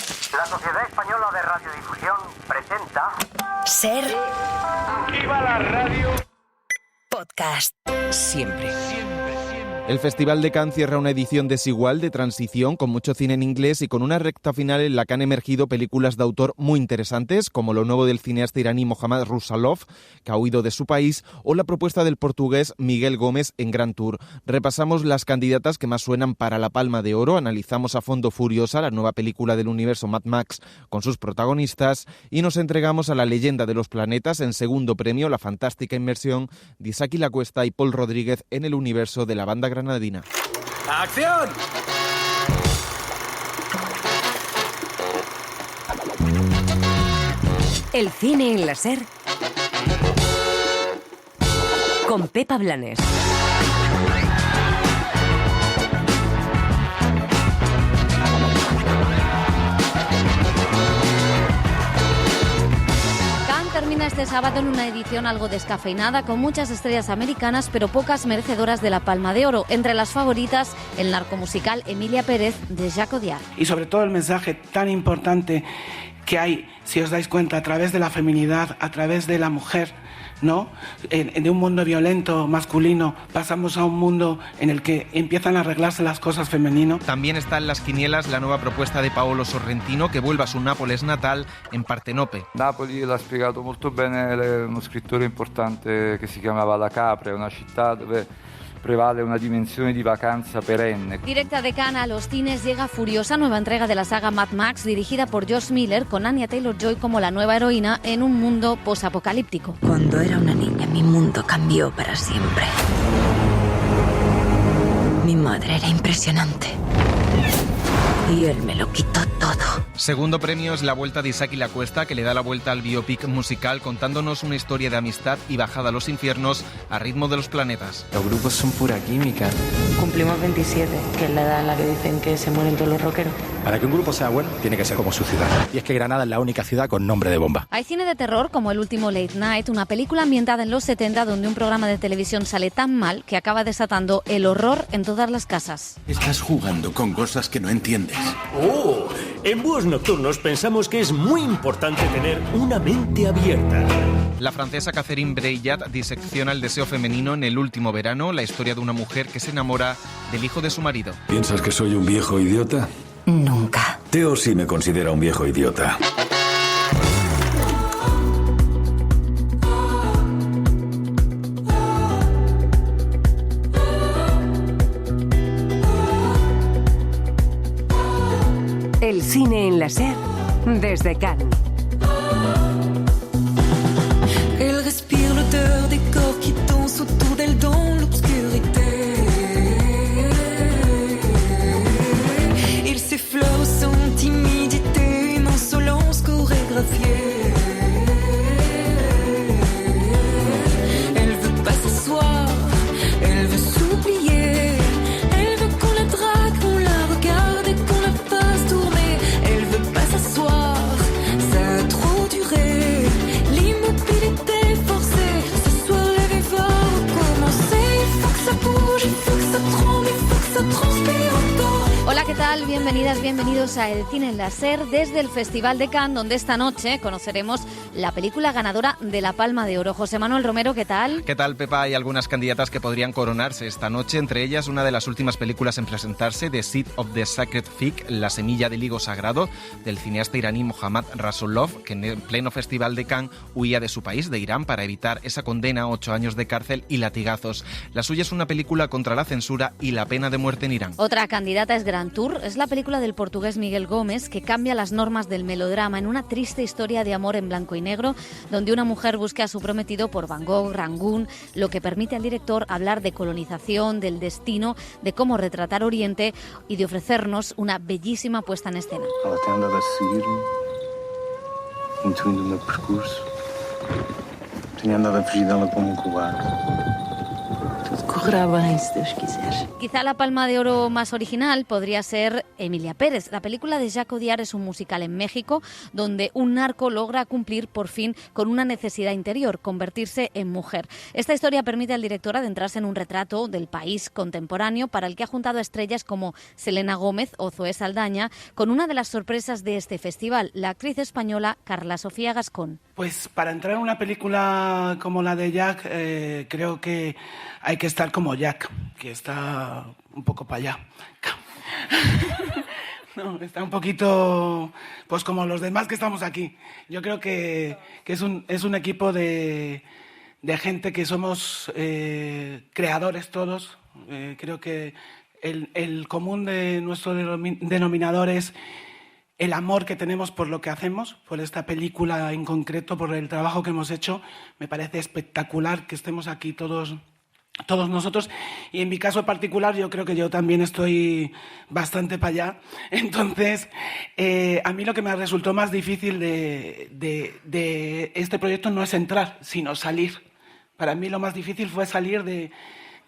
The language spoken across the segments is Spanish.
La Sociedad Española de Radiodifusión presenta... Ser... ¡Viva la radio! Podcast. Siempre. El Festival de Cannes cierra una edición desigual de transición con mucho cine en inglés y con una recta final en la que han emergido películas de autor muy interesantes como lo nuevo del cineasta iraní Mohammad Russalov, que ha huido de su país, o la propuesta del portugués Miguel Gómez en Grand Tour. Repasamos las candidatas que más suenan para la Palma de Oro, analizamos a fondo Furiosa, la nueva película del universo Mad Max con sus protagonistas, y nos entregamos a La leyenda de los planetas en segundo premio, la fantástica inmersión de Isaki Lacuesta y Paul Rodríguez en el universo de la banda granadina. ¡Acción! El cine en la Ser con Pepa Blanes. Termina este sábado en una edición algo descafeinada, con muchas estrellas americanas, pero pocas merecedoras de la Palma de Oro. Entre las favoritas, el narcomusical Emilia Pérez, de Jacques Audiard. Y sobre todo el mensaje tan importante que hay, si os dais cuenta, a través de la feminidad, a través de la mujer, ¿no? De un mundo violento, masculino, pasamos a un mundo en el que empiezan a arreglarse las cosas femenino. También está en las quinielas la nueva propuesta de Paolo Sorrentino, que vuelve a su Nápoles natal en Partenope. Napoli l'ha spiegato molto bene uno scrittore importante che si chiamava La Capra, è una città dove prevale una dimensione di vacanza perenne. Directa de Cannes a los cines llega Furiosa, nueva entrega de la saga Mad Max, dirigida por Josh Miller, con Anya Taylor-Joy como la nueva heroína en un mundo posapocalíptico. Cuando era una niña, mi mundo cambió para siempre. Mi madre era impresionante. Y él me lo quitó todo. Segundo premio es la vuelta de Isaki Lacuesta, que le da la vuelta al biopic musical contándonos una historia de amistad y bajada a los infiernos a ritmo de los planetas. Los grupos son pura química. Cumplimos 27, que es la edad en la que dicen que se mueren todos los rockeros. Para que un grupo sea bueno, tiene que ser como su ciudad. Y es que Granada es la única ciudad con nombre de bomba. Hay cine de terror como El último Late Night, una película ambientada en los 70 donde un programa de televisión sale tan mal que acaba desatando el horror en todas las casas. Estás jugando con cosas que no entiendes. ¡Oh! En Búhos Nocturnos pensamos que es muy importante tener una mente abierta. La francesa Catherine Breillat disecciona el deseo femenino en El último verano, la historia de una mujer que se enamora del hijo de su marido. ¿Piensas que soy un viejo idiota? Nunca. Teo sí me considera un viejo idiota. El cine en la Ser desde Cannes. Elle respire l'odeur des corps qui dansent autour d'elle dans l'obscurité. Il s'effleure sans timidité, une insolence chorégraphiée. Elle veut pas s'asseoir, elle veut s'oublier. Elle veut qu'on la drague, qu'on la regarde et qu'on la fasse tourner. Elle veut pas s'asseoir, ça a trop duré. L'immobilité forcée, ce soir le vivre va recommencer. Il faut que ça bouge, il faut que ça tremble, il faut que ça transpire encore. Hola, ¿qué tal? Bienvenidas, bienvenidos a El Cine en la Ser desde el Festival de Cannes, donde esta noche conoceremos la película ganadora de la Palma de Oro. José Manuel Romero, ¿qué tal? ¿Qué tal, Pepa? Hay algunas candidatas que podrían coronarse esta noche, entre ellas una de las últimas películas en presentarse, The Seed of the Sacred Fig, La semilla del higo sagrado, del cineasta iraní Mohammad Russalov, que en el pleno Festival de Cannes huía de su país, de Irán, para evitar esa condena a 8 años de cárcel y latigazos. La suya es una película contra la censura y la pena de muerte en Irán. Otra candidata es Grand Tour, es la película del portugués Miguel Gómez, que cambia las normas del melodrama en una triste historia de amor en blanco y negro, donde una mujer busca a su prometido por Van Gogh, Rangún, lo que permite al director hablar de colonización, del destino, de cómo retratar Oriente y de ofrecernos una bellísima puesta en escena. Ela tem andado a seguir-me, intuindo o meu percurso. Tenho andado a fugir dela como um cobarde. Tudo Correrá bem, se Deus quiser. Quizá la palma de oro más original podría ser Emilia Pérez. La película de Jacques Audiard es un musical en México donde un narco logra cumplir por fin con una necesidad interior, convertirse en mujer. Esta historia permite al director adentrarse en un retrato del país contemporáneo para el que ha juntado a estrellas como Selena Gómez o Zoé Saldaña, con una de las sorpresas de este festival, la actriz española Carla Sofía Gascón. Pues para entrar en una película como la de Jack, creo que hay que estar como Jack, que está un poco para allá. No, está un poquito pues como los demás que estamos aquí. Yo creo que es un equipo de gente que somos creadores todos. Creo que el común de nuestro denominador es el amor que tenemos por lo que hacemos, por esta película en concreto, por el trabajo que hemos hecho. Me parece espectacular que estemos aquí todos nosotros, y en mi caso particular yo creo que yo también estoy bastante para allá. Entonces, a mí lo que me resultó más difícil de este proyecto no es entrar, sino salir. Para mí lo más difícil fue salir de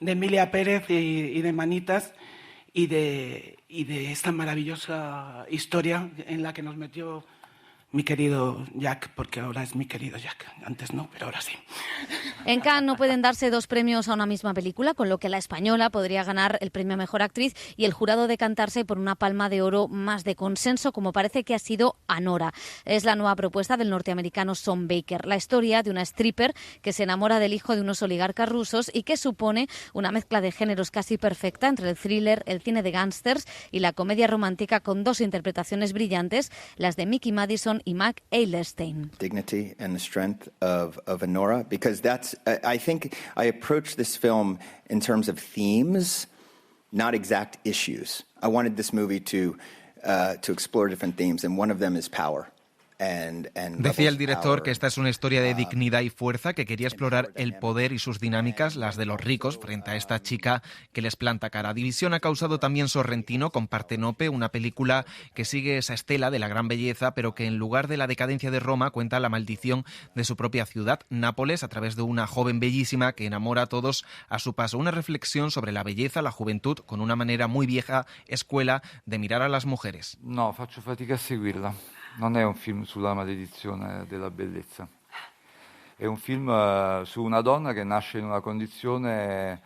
Emilia Pérez y de Manitas y de esta maravillosa historia en la que nos metió mi querido Jack, porque ahora es mi querido Jack. Antes no, pero ahora sí. En Cannes no pueden darse dos premios a una misma película, con lo que la española podría ganar el premio a Mejor Actriz y el jurado decantarse por una palma de oro más de consenso, como parece que ha sido Anora. Es la nueva propuesta del norteamericano Sean Baker, la historia de una stripper que se enamora del hijo de unos oligarcas rusos y que supone una mezcla de géneros casi perfecta entre el thriller, el cine de gángsters y la comedia romántica, con dos interpretaciones brillantes, las de Mickey Madison y Mac Eilerstein. Dignity and the strength of Anora, because that's I think I approached this film in terms of themes, not exact issues. I wanted this movie to explore different themes, and one of them is power. Decía el director que esta es una historia de dignidad y fuerza, que quería explorar el poder y sus dinámicas, las de los ricos, frente a esta chica que les planta cara. División ha causado también Sorrentino con Partenope, una película que sigue esa estela de la gran belleza, pero que en lugar de la decadencia de Roma cuenta la maldición de su propia ciudad, Nápoles, a través de una joven bellísima que enamora a todos a su paso. Una reflexión sobre la belleza, la juventud, con una manera muy vieja escuela de mirar a las mujeres. No, faccio fatica a seguirla. Non è un film sulla maledizione della bellezza, è un film su una donna che nasce in una condizione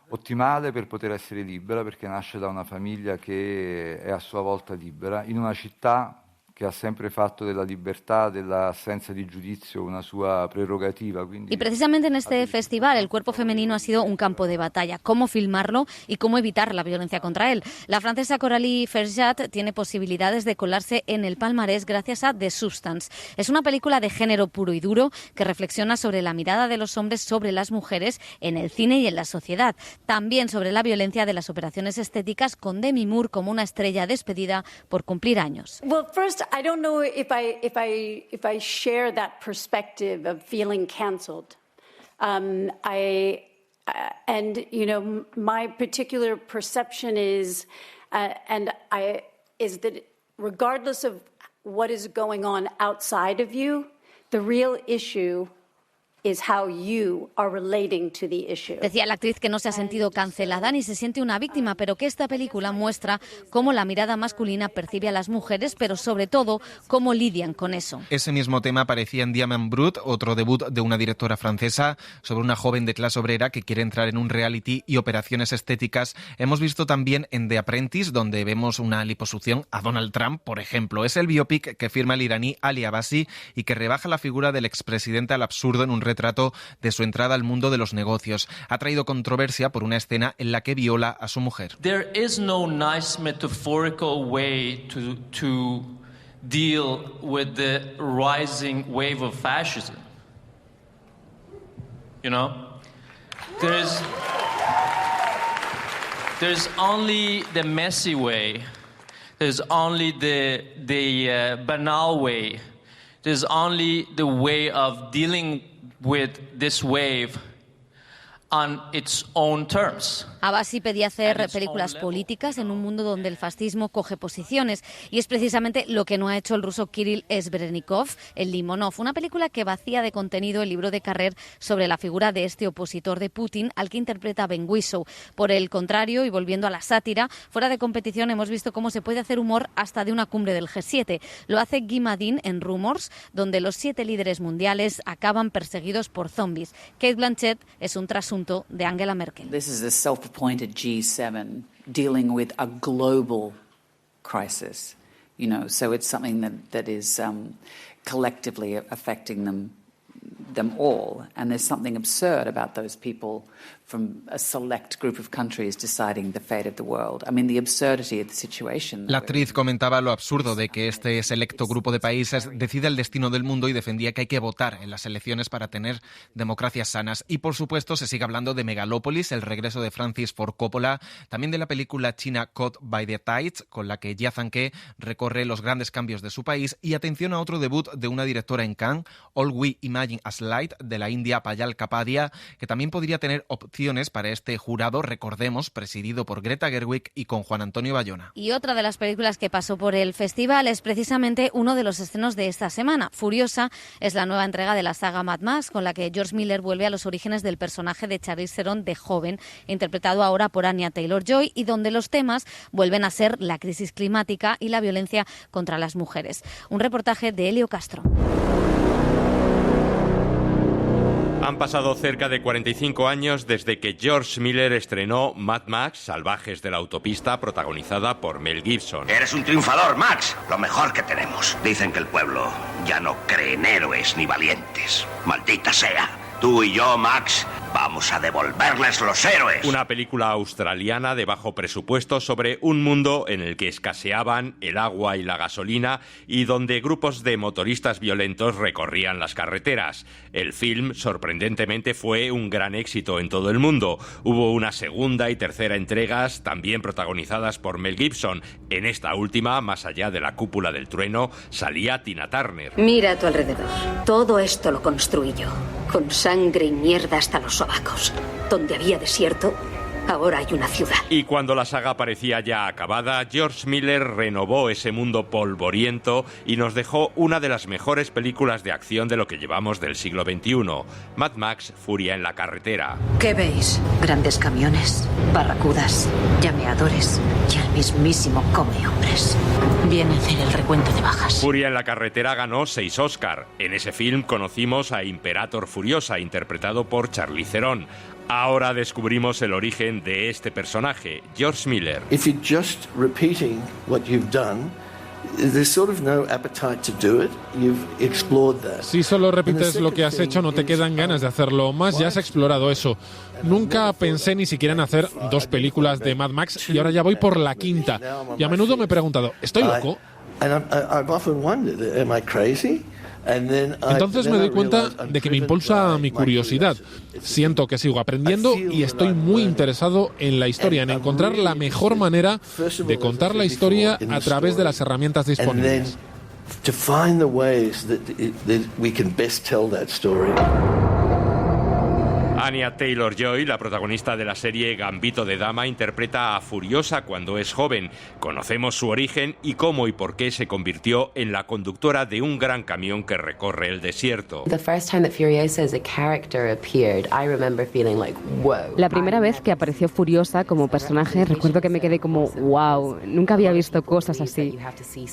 ottimale per poter essere libera, perché nasce da una famiglia che è a sua volta libera, in una città que ha siempre fatto de la libertad, de la ausencia de juicio, una sua prerogativa. Y precisamente en este festival el cuerpo femenino ha sido un campo de batalla. Cómo filmarlo y cómo evitar la violencia contra él. La francesa Coralie Ferjat tiene posibilidades de colarse en el palmarés gracias a The Substance. Es una película de género puro y duro que reflexiona sobre la mirada de los hombres sobre las mujeres en el cine y en la sociedad. También sobre la violencia de las operaciones estéticas, con Demi Moore como una estrella despedida por cumplir años. Well, first, I don't know if I share that perspective of feeling canceled. And you know, my particular perception is, is that regardless of what is going on outside of you, the real issue is how you are relating to the issue. Decía la actriz que no se ha sentido cancelada ni se siente una víctima, pero que esta película muestra cómo la mirada masculina percibe a las mujeres, pero sobre todo cómo lidian con eso. Ese mismo tema aparecía en Diamant Brut, otro debut de una directora francesa, sobre una joven de clase obrera que quiere entrar en un reality y operaciones estéticas. Hemos visto también en The Apprentice, donde vemos una liposucción a Donald Trump, por ejemplo. Es el biopic que firma el iraní Ali Abbasi y que rebaja la figura del expresidente al absurdo en un retrato de su entrada al mundo de los negocios. Ha traído controversia por una escena en la que viola a su mujer. There is no nice metaphorical way to deal with the rising wave of fascism. You know? There's only the messy way. There's only the banal way. There's only the way of dealing with this wave on its own terms. Abbasi pedía hacer películas políticas en un mundo donde el fascismo coge posiciones, y es precisamente lo que no ha hecho el ruso Kirill Sverdnikov en Limonov, una película que vacía de contenido el libro de Carrer sobre la figura de este opositor de Putin al que interpreta Ben Whishaw. Por el contrario, y volviendo a la sátira, fuera de competición hemos visto cómo se puede hacer humor hasta de una cumbre del G7. Lo hace Guy Madin en Rumors, donde los 7 líderes mundiales acaban perseguidos por zombies. Kate Blanchett es un trasunto de Angela Merkel. This is the self-appointed G7 dealing with a global crisis, so it's something that is collectively affecting them all, and there's something absurd about those people from a select group of countries deciding the fate of the world. I mean, the absurdity of the situation. La actriz comentaba lo absurdo de que este selecto grupo de países decida el destino del mundo y defendía que hay que votar en las elecciones para tener democracias sanas. Y por supuesto se sigue hablando de Megalópolis, el regreso de Francis Ford Coppola, también de la película china Caught by the Tides, con la que Jia Zhangke recorre los grandes cambios de su país, y atención a otro debut de una directora en Cannes, All We Imagine as Light, de la India Payal Kapadia, que también podría tener opciones para este jurado, recordemos, presidido por Greta Gerwig y con Juan Antonio Bayona. Y otra de las películas que pasó por el festival es precisamente uno de los estrenos de esta semana. Furiosa es la nueva entrega de la saga Mad Max, con la que George Miller vuelve a los orígenes del personaje de Charlize Theron de joven, interpretado ahora por Anya Taylor-Joy, y donde los temas vuelven a ser la crisis climática y la violencia contra las mujeres. Un reportaje de Elio Castro. Han pasado cerca de 45 años desde que George Miller estrenó Mad Max, Salvajes de la Autopista, protagonizada por Mel Gibson. Eres un triunfador, Max. Lo mejor que tenemos. Dicen que el pueblo ya no cree en héroes ni valientes. Maldita sea. Tú y yo, Max, vamos a devolverles los héroes. Una película australiana de bajo presupuesto sobre un mundo en el que escaseaban el agua y la gasolina y donde grupos de motoristas violentos recorrían las carreteras. El film, sorprendentemente, fue un gran éxito en todo el mundo. Hubo una segunda y tercera entregas, también protagonizadas por Mel Gibson. En esta última, más allá de la cúpula del trueno, salía Tina Turner. Mira a tu alrededor. Todo esto lo construí yo, con sangre y mierda hasta los sobacos. Donde había desierto, ahora hay una ciudad. Y cuando la saga parecía ya acabada, George Miller renovó ese mundo polvoriento y nos dejó una de las mejores películas de acción de lo que llevamos del siglo XXI, Mad Max, Furia en la carretera. ¿Qué veis? Grandes camiones, barracudas, llameadores y el mismísimo come hombres. Viene a hacer el recuento de bajas. Furia en la carretera ganó 6 Oscar. En ese film conocimos a Imperator Furiosa, interpretado por Charlize Theron. Ahora descubrimos el origen de este personaje, George Miller. If you're just repeating what you've done, there's sort of no appetite to do it. You've explored that. Si solo repites lo que has hecho, no te quedan ganas de hacerlo más, ya has explorado eso. Nunca pensé ni siquiera en hacer 2 películas de Mad Max y ahora ya voy por la 5ª. Y a menudo me he preguntado, ¿estoy loco? I've often wondered, am I crazy? Entonces me doy cuenta de que me impulsa mi curiosidad. Siento que sigo aprendiendo y estoy muy interesado en la historia, en encontrar la mejor manera de contar la historia a través de las herramientas disponibles. Anya Taylor-Joy, la protagonista de la serie Gambito de Dama, interpreta a Furiosa cuando es joven. Conocemos su origen y cómo y por qué se convirtió en la conductora de un gran camión que recorre el desierto. La primera vez que apareció Furiosa como personaje, recuerdo que me quedé como wow, nunca había visto cosas así.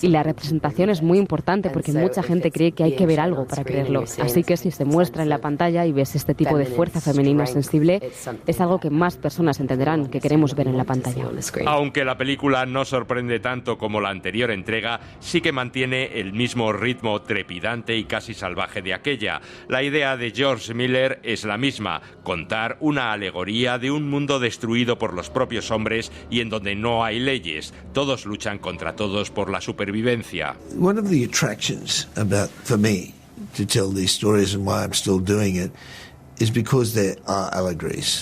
Y la representación es muy importante porque mucha gente cree que hay que ver algo para creerlo. Así que si se muestra en la pantalla y ves este tipo de fuerza femenina sensible, es algo que más personas entenderán que queremos ver en la pantalla. Aunque la película no sorprende tanto como la anterior entrega, sí que mantiene el mismo ritmo trepidante y casi salvaje de aquella. La idea de George Miller es la misma, contar una alegoría de un mundo destruido por los propios hombres y en donde no hay leyes. Todos luchan contra todos por la supervivencia. One of the attractions for me to tell these stories and why I'm still doing it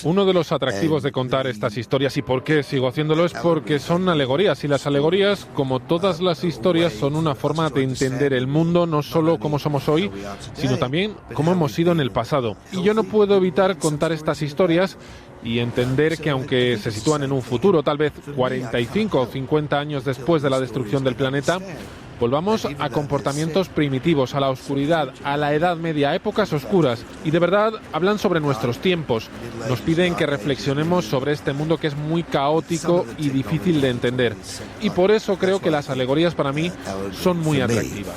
Uno de los atractivos de contar estas historias y por qué sigo haciéndolo es porque son alegorías, y las alegorías, como todas las historias, son una forma de entender el mundo, no solo cómo somos hoy, sino también cómo hemos sido en el pasado. Y yo no puedo evitar contar estas historias y entender que aunque se sitúan en un futuro, tal vez 45 o 50 años después de la destrucción del planeta, volvamos a comportamientos primitivos, a la oscuridad, a la Edad Media, a épocas oscuras. Y de verdad hablan sobre nuestros tiempos. Nos piden que reflexionemos sobre este mundo que es muy caótico y difícil de entender. Y por eso creo que las alegorías para mí son muy atractivas.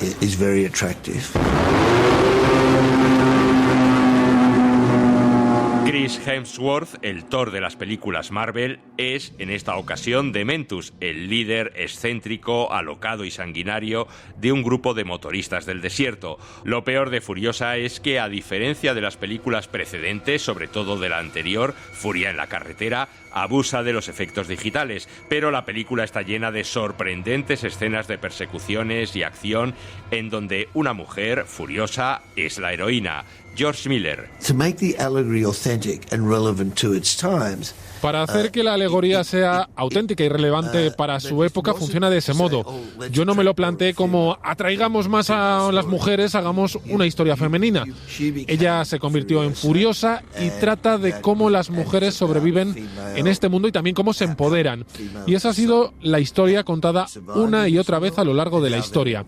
Chris Hemsworth, el Thor de las películas Marvel, es en esta ocasión Dementus, el líder excéntrico, alocado y sanguinario de un grupo de motoristas del desierto. Lo peor de Furiosa es que, a diferencia de las películas precedentes, sobre todo de la anterior, Furia en la carretera, abusa de los efectos digitales, pero la película está llena de sorprendentes escenas de persecuciones y acción en donde una mujer, Furiosa, es la heroína. George Miller. Para hacer que la alegoría sea auténtica y relevante para su época, funciona de ese modo. Yo no me lo planteé como atraigamos más a las mujeres, hagamos una historia femenina. Ella se convirtió en Furiosa y trata de cómo las mujeres sobreviven en este mundo y también cómo se empoderan. Y esa ha sido la historia contada una y otra vez a lo largo de la historia.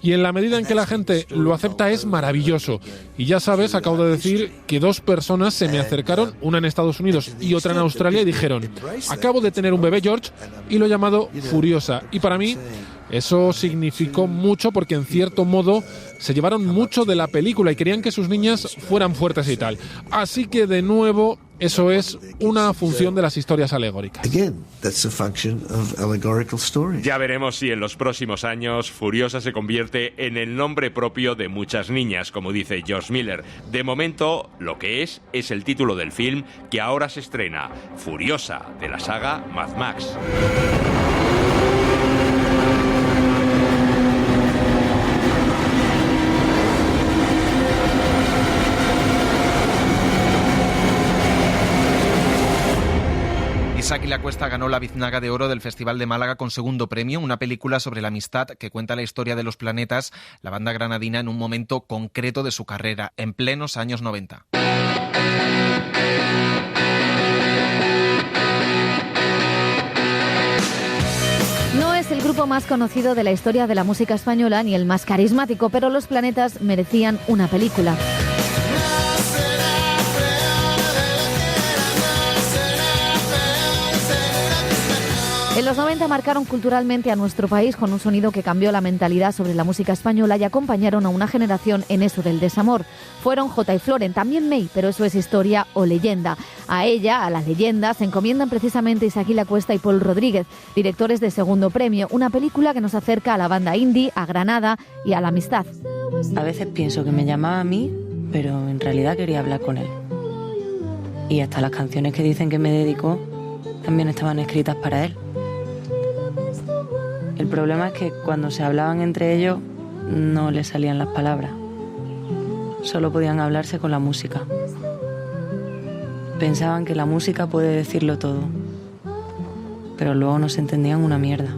Y en la medida en que la gente lo acepta es maravilloso. Y ya sabes, acabo de decir que dos personas se me acercaron, una en Estados Unidos y otra en Australia, y dijeron: acabo de tener un bebé, George, y lo he llamado Furiosa. Y para mí eso significó mucho porque en cierto modo se llevaron mucho de la película y querían que sus niñas fueran fuertes y tal. Así que de nuevo, eso es una función de las historias alegóricas. Ya veremos si en los próximos años Furiosa se convierte en el nombre propio de muchas niñas, como dice George Miller. De momento, lo que es el título del film que ahora se estrena, Furiosa, de la saga Mad Max. Isaac y la Cuesta ganó la Biznaga de Oro del Festival de Málaga con segundo premio, una película sobre la amistad que cuenta la historia de los planetas, la banda granadina en un momento concreto de su carrera, en plenos años 90. No es el grupo más conocido de la historia de la música española ni el más carismático, pero Los Planetas merecían una película. En los 90 marcaron culturalmente a nuestro país con un sonido que cambió la mentalidad sobre la música española y acompañaron a una generación en eso del desamor. Fueron Jota y Floren, también May, pero eso es historia o leyenda. A ella, a la leyenda, se encomiendan precisamente Isaac y la Cuesta y Paul Rodríguez, directores de Segundo Premio, una película que nos acerca a la banda indie, a Granada y a la amistad. A veces pienso que me llamaba a mí, pero en realidad quería hablar con él. Y hasta las canciones que dicen que me dedicó también estaban escritas para él. El problema es que cuando se hablaban entre ellos no les salían las palabras. Solo podían hablarse con la música. Pensaban que la música puede decirlo todo, pero luego no se entendían una mierda.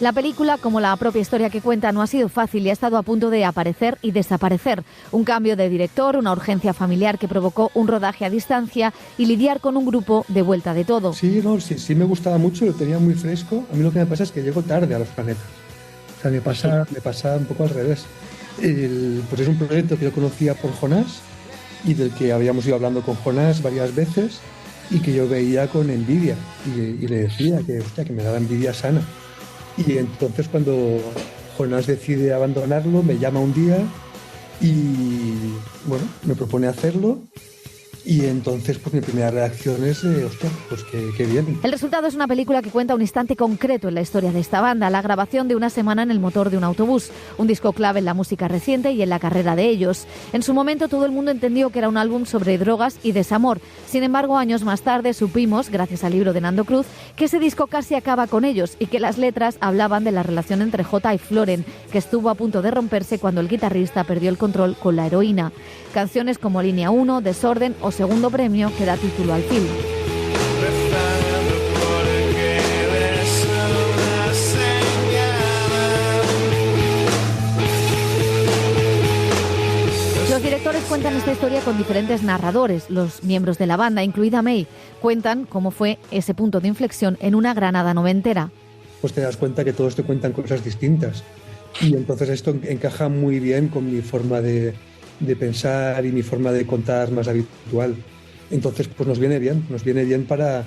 La película, como la propia historia que cuenta, no ha sido fácil y ha estado a punto de aparecer y desaparecer. Un cambio de director, una urgencia familiar que provocó un rodaje a distancia y lidiar con un grupo de vuelta de todo. Sí, me gustaba mucho, lo tenía muy fresco. A mí lo que me pasa es que llego tarde a Los Planetas. O sea, me pasa un poco al revés. Pues es un proyecto que yo conocía por Jonás y del que habíamos ido hablando con Jonás varias veces y que yo veía con envidia y le decía que me daba envidia sana. Y entonces cuando Jonás decide abandonarlo, me llama un día y bueno, me propone hacerlo Y entonces, pues mi primera reacción es, hostia, pues qué bien. El resultado es una película que cuenta un instante concreto en la historia de esta banda, la grabación de una semana en el motor de un autobús, un disco clave en la música reciente y en la carrera de ellos. En su momento todo el mundo entendió que era un álbum sobre drogas y desamor. Sin embargo, años más tarde supimos, gracias al libro de Nando Cruz, que ese disco casi acaba con ellos y que las letras hablaban de la relación entre Jota y Floren, que estuvo a punto de romperse cuando el guitarrista perdió el control con la heroína. Canciones como Línea 1, Desorden o Segundo Premio, que da título al film. Los directores cuentan esta historia con diferentes narradores. Los miembros de la banda, incluida May, cuentan cómo fue ese punto de inflexión en una Granada noventera. Pues te das cuenta que todos te cuentan cosas distintas. Y entonces esto encaja muy bien con mi forma de pensar y mi forma de contar más habitual. Entonces, pues nos viene bien para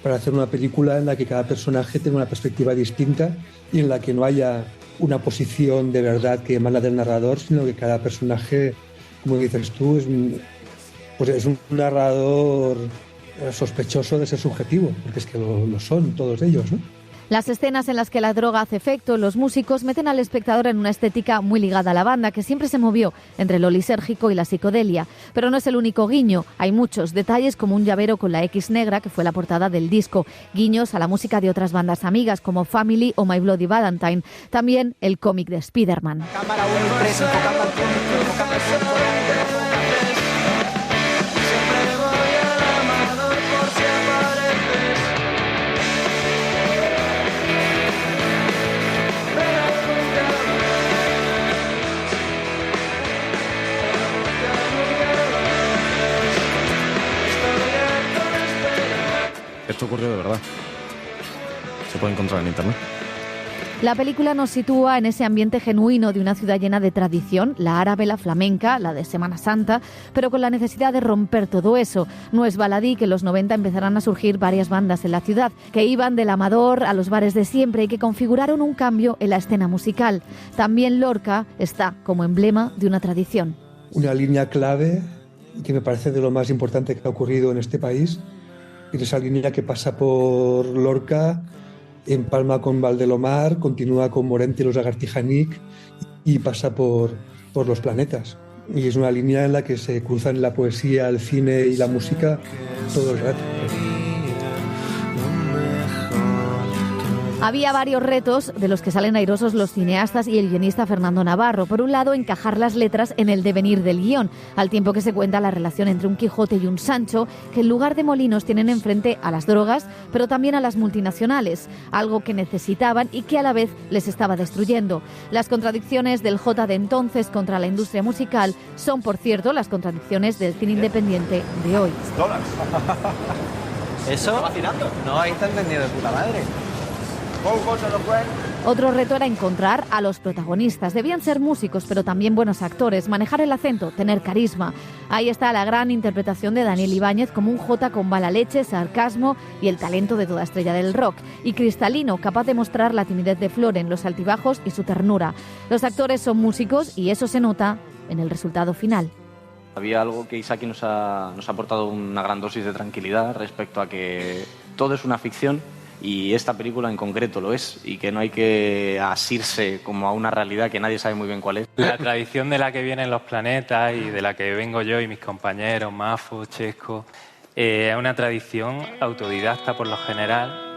hacer una película en la que cada personaje tenga una perspectiva distinta y en la que no haya una posición de verdad que emana del narrador, sino que cada personaje, como dices tú, es un narrador sospechoso de ser subjetivo, porque es que lo son todos ellos, ¿no? Las escenas en las que la droga hace efecto, los músicos meten al espectador en una estética muy ligada a la banda, que siempre se movió entre lo lisérgico y la psicodelia. Pero no es el único guiño, hay muchos detalles como un llavero con la X negra, que fue la portada del disco, guiños a la música de otras bandas amigas como Family o My Bloody Valentine, también el cómic de Spider-Man. Cámara 1 y 3, enfocando al público, enfocando al público. Esto ocurrió de verdad. Se puede encontrar en internet. La película nos sitúa en ese ambiente genuino de una ciudad llena de tradición, la árabe, la flamenca, la de Semana Santa, pero con la necesidad de romper todo eso. No es baladí que en los 90 empezarán a surgir varias bandas en la ciudad, que iban del amador a los bares de siempre y que configuraron un cambio en la escena musical. También Lorca está como emblema de una tradición. Una línea clave que me parece de lo más importante que ha ocurrido en este país, es esa línea que pasa por Lorca, empalma con Valdelomar, continúa con Morente y los Agartijanic y pasa por los planetas. Y es una línea en la que se cruzan la poesía, el cine y la música todo el rato. Había varios retos de los que salen airosos los cineastas y el guionista Fernando Navarro. Por un lado, encajar las letras en el devenir del guión, al tiempo que se cuenta la relación entre un Quijote y un Sancho, que en lugar de molinos tienen enfrente a las drogas, pero también a las multinacionales, algo que necesitaban y que a la vez les estaba destruyendo. Las contradicciones del Jota de entonces contra la industria musical son, por cierto, las contradicciones del cine independiente de hoy. ¿Eso? No, ahí está entendido de puta madre. Otro reto era encontrar a los protagonistas. Debían ser músicos, pero también buenos actores, manejar el acento, tener carisma. Ahí está la gran interpretación de Daniel Ibáñez como un Jota con mala leche, sarcasmo y el talento de toda estrella del rock. Y Cristalino, capaz de mostrar la timidez de Floren, los altibajos y su ternura. Los actores son músicos y eso se nota en el resultado final. Había algo que Isaki nos ha aportado una gran dosis de tranquilidad respecto a que todo es una ficción. Y esta película en concreto lo es, y que no hay que asirse como a una realidad que nadie sabe muy bien cuál es. La tradición de la que vienen los planetas y de la que vengo yo y mis compañeros, Mafo, Chesco, es una tradición autodidacta por lo general.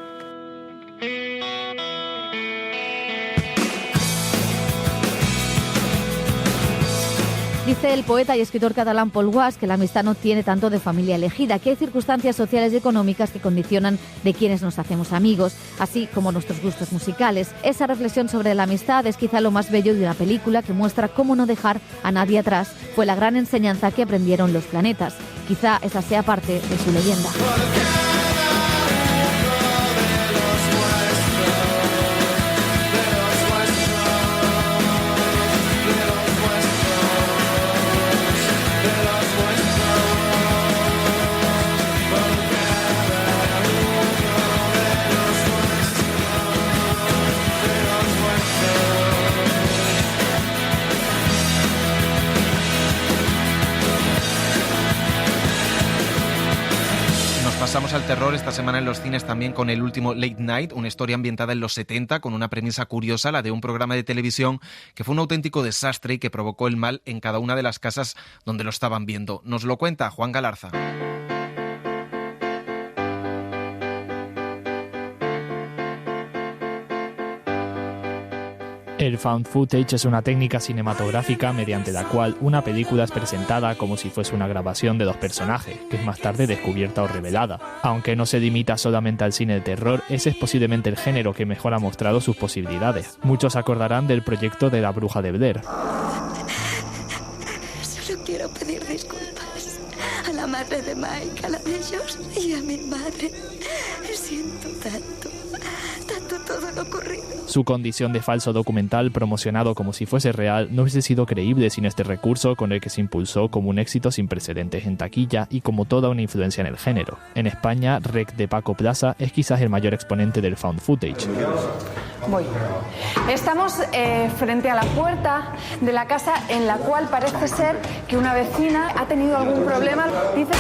Dice el poeta y escritor catalán Paul Guas que la amistad no tiene tanto de familia elegida, que hay circunstancias sociales y económicas que condicionan de quienes nos hacemos amigos, así como nuestros gustos musicales. Esa reflexión sobre la amistad es quizá lo más bello de una película que muestra cómo no dejar a nadie atrás. Fue la gran enseñanza que aprendieron los planetas. Quizá esa sea parte de su leyenda. al terror esta semana en los cines también con el último Late Night, una historia ambientada en los 70 con una premisa curiosa, la de un programa de televisión que fue un auténtico desastre y que provocó el mal en cada una de las casas donde lo estaban viendo. Nos lo cuenta Juan Galarza. El found footage es una técnica cinematográfica mediante la cual una película es presentada como si fuese una grabación de dos personajes, que es más tarde descubierta o revelada. Aunque no se limita solamente al cine de terror, ese es posiblemente el género que mejor ha mostrado sus posibilidades. Muchos se acordarán del proyecto de La Bruja de Blair. Solo quiero pedir disculpas a la madre de Mike, a la de ellos y a mi madre. Siento tanto todo lo ocurrido. Su condición de falso documental promocionado como si fuese real no hubiese sido creíble sin este recurso, con el que se impulsó como un éxito sin precedentes en taquilla y como toda una influencia en el género. En España, Rec de Paco Plaza es quizás el mayor exponente del found footage. Voy. Estamos frente a la puerta de la casa en la cual parece ser que una vecina ha tenido algún problema. Dice...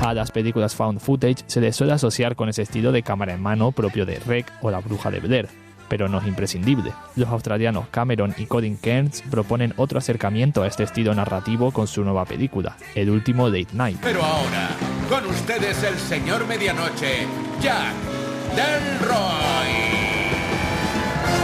A las películas found footage se les suele asociar con ese estilo de cámara en mano propio de Rec o La Bruja de Blair, pero no es imprescindible. Los australianos Cameron y Colin Kearns proponen otro acercamiento a este estilo narrativo con su nueva película, el último Late Night. Pero ahora, con ustedes el señor Medianoche, Jack Delroy.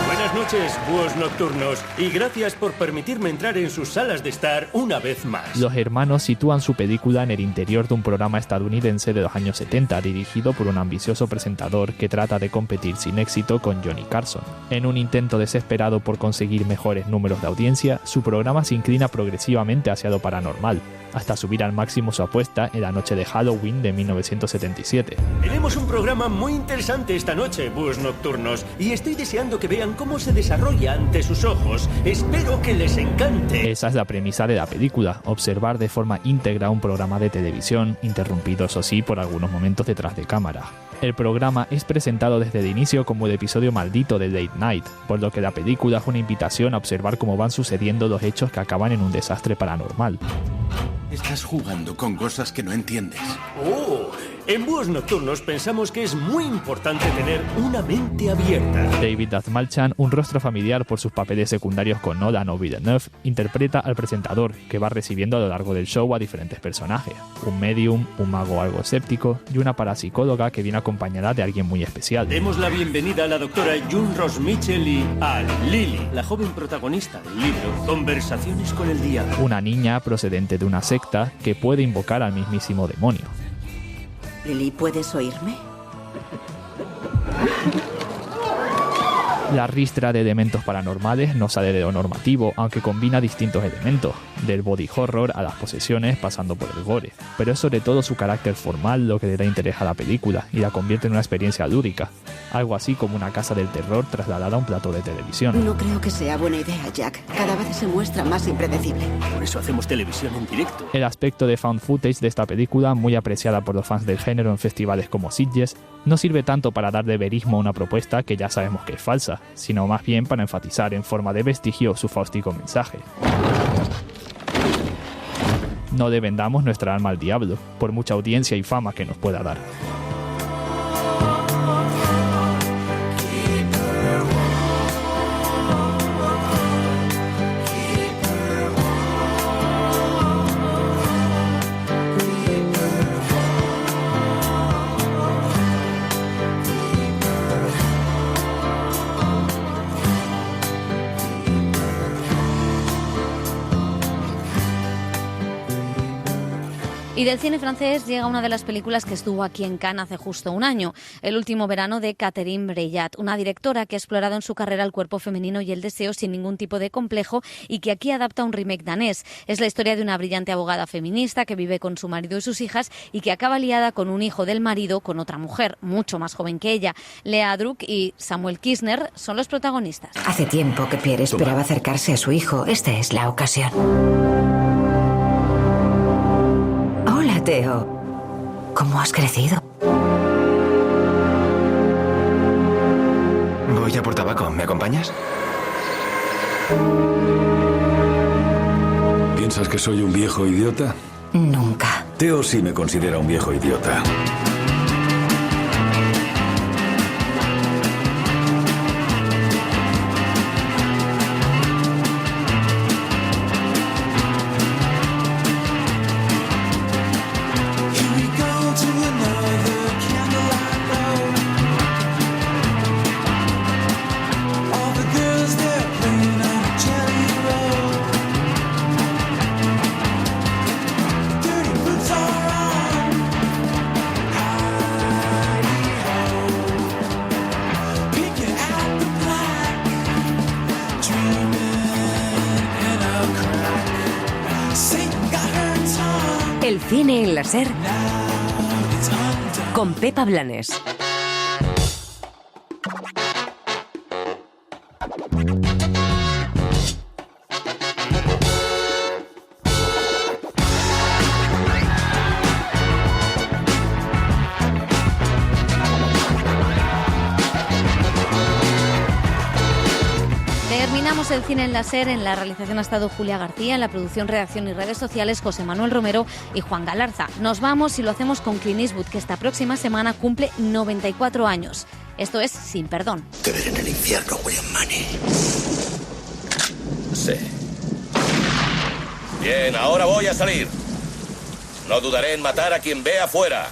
Buenas noches, búhos nocturnos, y gracias por permitirme entrar en sus salas de estar una vez más. Los hermanos sitúan su película en el interior de un programa estadounidense de los años 70, dirigido por un ambicioso presentador que trata de competir sin éxito con Johnny Carson. En un intento desesperado por conseguir mejores números de audiencia, su programa se inclina progresivamente hacia lo paranormal, hasta subir al máximo su apuesta en la noche de Halloween de 1977. Tenemos un programa muy interesante esta noche, búhos nocturnos, y estoy deseando que vean cómo se desarrolla ante sus ojos. Espero que les encante. Esa es la premisa de la película, observar de forma íntegra un programa de televisión, interrumpido eso sí por algunos momentos detrás de cámara. El programa es presentado desde el inicio como el episodio maldito de Late Night, por lo que la película es una invitación a observar cómo van sucediendo los hechos que acaban en un desastre paranormal. Estás jugando con cosas que no entiendes. ¡Oh! En Búhos Nocturnos pensamos que es muy importante tener una mente abierta. David Dastmalchian, un rostro familiar por sus papeles secundarios con Nolan o Villeneuve, interpreta al presentador, que va recibiendo a lo largo del show a diferentes personajes. Un medium, un mago algo escéptico y una parapsicóloga que viene acompañada de alguien muy especial. Demos la bienvenida a la doctora June Ross Mitchell y a Lily, la joven protagonista del libro Conversaciones con el Diablo. Una niña procedente de una secta que puede invocar al mismísimo demonio. Lily, ¿puedes oírme? La ristra de elementos paranormales no sale de lo normativo, aunque combina distintos elementos, del body horror a las posesiones pasando por el gore. Pero es sobre todo su carácter formal lo que le da interés a la película y la convierte en una experiencia lúdica, algo así como una casa del terror trasladada a un plato de televisión. No creo que sea buena idea, Jack. Cada vez se muestra más impredecible. Por eso hacemos televisión en directo. El aspecto de found footage de esta película, muy apreciada por los fans del género en festivales como Sitges, no sirve tanto para darle verismo a una propuesta que ya sabemos que es falsa, sino más bien para enfatizar en forma de vestigio su faustico mensaje. No le vendamos nuestra alma al diablo, por mucha audiencia y fama que nos pueda dar. Y del cine francés llega una de las películas que estuvo aquí en Cannes hace justo un año, El último verano, de Catherine Breillat, una directora que ha explorado en su carrera el cuerpo femenino y el deseo sin ningún tipo de complejo y que aquí adapta un remake danés. Es la historia de una brillante abogada feminista que vive con su marido y sus hijas y que acaba liada con un hijo del marido con otra mujer, mucho más joven que ella. Lea Druck y Samuel Kirchner son los protagonistas. Hace tiempo que Pierre esperaba acercarse a su hijo. Esta es la ocasión. Hola, Theo. ¿Cómo has crecido? Voy a por tabaco. ¿Me acompañas? ¿Piensas que soy un viejo idiota? Nunca. Theo sí me considera un viejo idiota. Cine en la SER con Pepa Blanes. Terminamos el Cine en la SER. En la realización ha estado Julia García, en la producción, redacción y redes sociales José Manuel Romero y Juan Galarza. Nos vamos y lo hacemos con Clint Eastwood, que esta próxima semana cumple 94 años. Esto es Sin Perdón. Te veré en el infierno, William Money. Sí. Bien, ahora voy a salir. No dudaré en matar a quien vea afuera.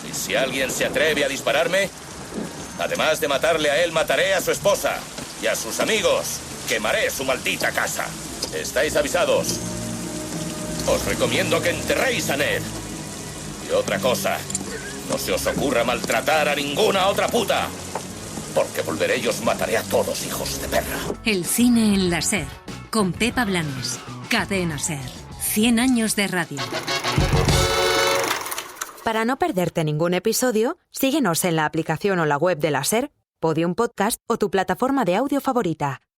Y si alguien se atreve a dispararme, además de matarle a él, mataré a su esposa y a sus amigos. Quemaré su maldita casa. Estáis avisados. Os recomiendo que enterréis a Ned. Y otra cosa, no se os ocurra maltratar a ninguna otra puta, porque volveré y os mataré a todos, hijos de perra. El Cine en la SER con Pepa Blanes. Cadena SER. 100 años de radio. Para no perderte ningún episodio, síguenos en la aplicación o la web de la SER, Podium Podcast o tu plataforma de audio favorita.